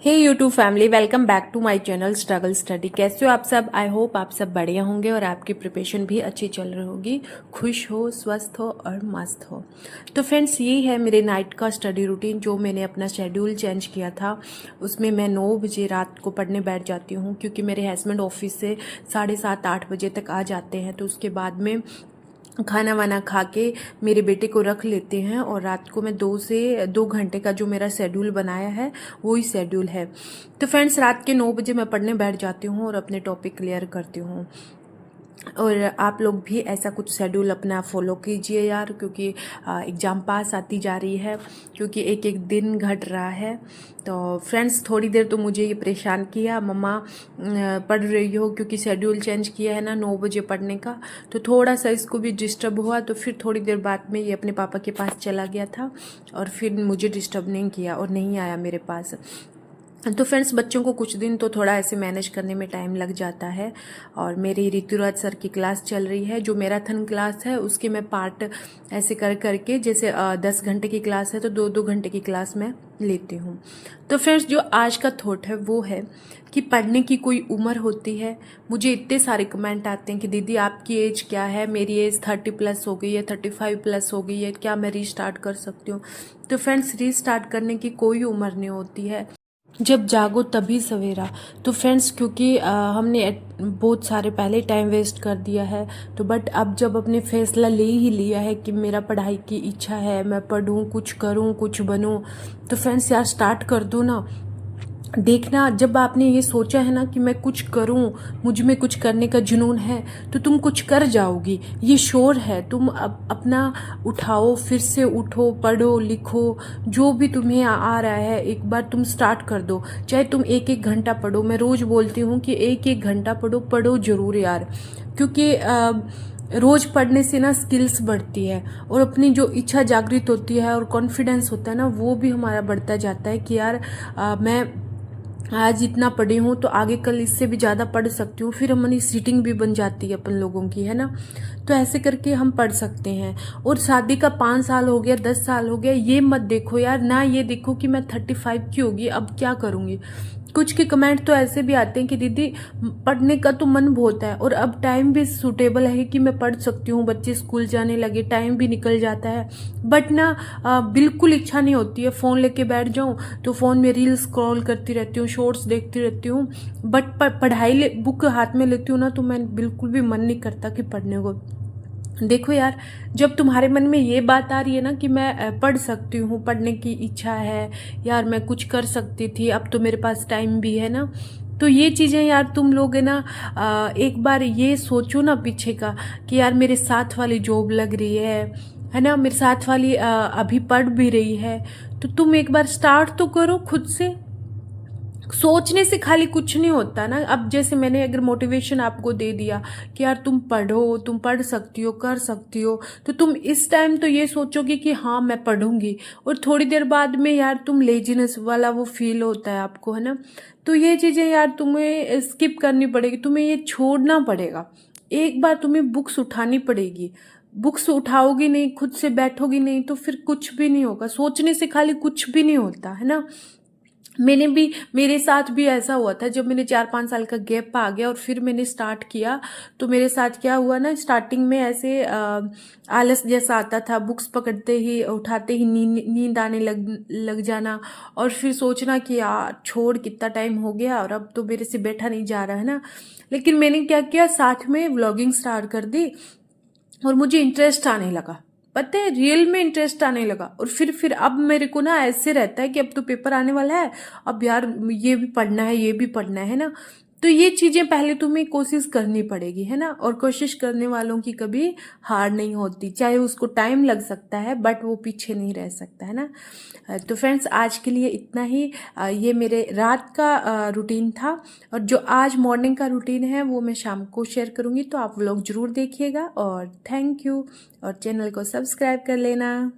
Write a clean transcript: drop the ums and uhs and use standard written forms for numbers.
Hey YouTube family, welcome back to my channel struggle study. कैसे हो आप सब? आई होप आप सब बढ़िया होंगे और आपकी प्रिपरेशन भी अच्छी चल रही होगी। खुश हो, स्वस्थ हो और मस्त हो। तो फ्रेंड्स, यही है मेरे नाइट का स्टडी रूटीन जो मैंने अपना शेड्यूल चेंज किया था। उसमें मैं 9 बजे रात को पढ़ने बैठ जाती हूँ, क्योंकि मेरे हस्बैंड ऑफिस से 7:30-8 बजे तक आ जाते हैं। तो उसके बाद में खाना वाना खा के मेरे बेटे को रख लेते हैं और रात को मैं 2 घंटे का जो मेरा शेड्यूल बनाया है वही शेड्यूल है। तो फ्रेंड्स, रात के 9 बजे मैं पढ़ने बैठ जाती हूँ और अपने टॉपिक क्लियर करती हूँ। और आप लोग भी ऐसा कुछ शेड्यूल अपना फॉलो कीजिए यार, क्योंकि एग्ज़ाम पास आती जा रही है, क्योंकि एक एक दिन घट रहा है। तो फ्रेंड्स, थोड़ी देर तो मुझे ये परेशान किया, मम्मा पढ़ रही हो, क्योंकि शेड्यूल चेंज किया है ना 9 बजे पढ़ने का। तो थोड़ा सा इसको भी डिस्टर्ब हुआ। तो फिर थोड़ी देर बाद में ये अपने पापा के पास चला गया था और फिर मुझे डिस्टर्ब नहीं किया और नहीं आया मेरे पास। तो फ्रेंड्स, बच्चों को कुछ दिन तो थोड़ा ऐसे मैनेज करने में टाइम लग जाता है। और मेरी ऋतुराज सर की क्लास चल रही है, जो मैराथन क्लास है उसके मैं पार्ट ऐसे कर करके, जैसे 10 घंटे की क्लास है तो 2-2 घंटे की क्लास मैं लेती हूँ। तो फ्रेंड्स, जो आज का थॉट है वो है कि पढ़ने की कोई उम्र होती है। मुझे इतने सारे कमेंट आते हैं कि दीदी आपकी एज क्या है? मेरी एज 30+ हो गई है, 35+ हो गई है, क्या मैं रीस्टार्ट कर सकती हूँ? तो फ्रेंड्स, रीस्टार्ट करने की कोई उम्र नहीं होती है, जब जागो तभी सवेरा। तो फ्रेंड्स, क्योंकि हमने बहुत सारे पहले टाइम वेस्ट कर दिया है, तो बट अब जब अपने फैसला ले ही लिया है कि मेरा पढ़ाई की इच्छा है, मैं पढ़ूं, कुछ करूं, कुछ बनूं, तो फ्रेंड्स यार स्टार्ट कर दो ना। देखना, जब आपने ये सोचा है ना कि मैं कुछ करूं, मुझ में कुछ करने का जुनून है, तो तुम कुछ कर जाओगी, ये श्योर है। तुम अपना उठाओ, फिर से उठो, पढ़ो, लिखो, जो भी तुम्हें आ रहा है एक बार तुम स्टार्ट कर दो। चाहे तुम 1-1 घंटा पढ़ो, मैं रोज बोलती हूँ कि 1-1 घंटा पढ़ो, पढ़ो जरूर यार, क्योंकि रोज पढ़ने से ना स्किल्स बढ़ती है और अपनी जो इच्छा जागृत होती है और कॉन्फिडेंस होता है ना, वो भी हमारा बढ़ता जाता है कि यार मैं आज इतना पढ़ी हूँ तो आगे कल इससे भी ज़्यादा पढ़ सकती हूँ। फिर हमारी सीटिंग भी बन जाती है अपन लोगों की, है ना। तो ऐसे करके हम पढ़ सकते हैं। और शादी का 5 साल हो गया, 10 साल हो गया, ये मत देखो यार ना, ये देखो कि मैं 35 की होगी, अब क्या करूँगी। कुछ के कमेंट तो ऐसे भी आते हैं कि दीदी पढ़ने का तो मन बहुत है और अब टाइम भी सूटेबल है कि मैं पढ़ सकती हूँ, बच्चे स्कूल जाने लगे, टाइम भी निकल जाता है, बट ना बिल्कुल इच्छा नहीं होती है। फ़ोन लेके बैठ जाऊँ तो फ़ोन में रील स्क्रॉल करती रहती हूँ, शॉर्ट्स देखती रहती हूँ, बट पढ़ाई बुक हाथ में लेती हूँ ना, तो मैं बिल्कुल भी मन नहीं करता कि पढ़ने को। देखो यार, जब तुम्हारे मन में ये बात आ रही है ना कि मैं पढ़ सकती हूँ, पढ़ने की इच्छा है यार, मैं कुछ कर सकती थी, अब तो मेरे पास टाइम भी है ना, तो ये चीज़ें यार तुम लोग है ना, एक बार ये सोचो ना पीछे का कि यार मेरे साथ वाली जॉब लग रही है ना, मेरे साथ वाली अभी पढ़ भी रही है, तो तुम एक बार स्टार्ट तो करो खुद से। सोचने से खाली कुछ नहीं होता ना। अब जैसे मैंने अगर मोटिवेशन आपको दे दिया कि यार तुम पढ़ो, तुम पढ़ सकती हो, कर सकती हो, तो तुम इस टाइम तो ये सोचोगे कि हाँ मैं पढ़ूंगी, और थोड़ी देर बाद में यार तुम लेजीनेस वाला वो फील होता है आपको, है ना। तो ये चीज़ें यार तुम्हें स्किप करनी पड़ेगी, तुम्हें ये छोड़ना पड़ेगा। एक बार तुम्हें बुक्स उठानी पड़ेगी। बुक्स उठाओगी नहीं, खुद से बैठोगी नहीं, तो फिर कुछ भी नहीं होगा। सोचने से खाली कुछ भी नहीं होता, है ना। मेरे साथ भी ऐसा हुआ था, जब मैंने 4-5 साल का गैप आ गया और फिर मैंने स्टार्ट किया, तो मेरे साथ क्या हुआ ना, स्टार्टिंग में ऐसे आलस जैसा आता था, बुक्स पकड़ते ही उठाते ही नींद आने लग जाना, और फिर सोचना कि यार छोड़, कितना टाइम हो गया और अब तो मेरे से बैठा नहीं जा रहा, है ना। लेकिन मैंने क्या किया, साथ में व्लॉगिंग स्टार्ट कर दी और मुझे इंटरेस्ट आने लगा, पता है, रियल में इंटरेस्ट आने लगा। और फिर अब मेरे को ना ऐसे रहता है कि अब तो पेपर आने वाला है, अब यार ये भी पढ़ना है, ये भी पढ़ना है ना। तो ये चीज़ें पहले तुम्हें कोशिश करनी पड़ेगी, है ना। और कोशिश करने वालों की कभी हार नहीं होती, चाहे उसको टाइम लग सकता है बट वो पीछे नहीं रह सकता, है ना। तो फ्रेंड्स, आज के लिए इतना ही। ये मेरे रात का रूटीन था, और जो आज मॉर्निंग का रूटीन है वो मैं शाम को शेयर करूँगी, तो आप लोग ज़रूर देखिएगा। और थैंक यू, और चैनल को सब्सक्राइब कर लेना।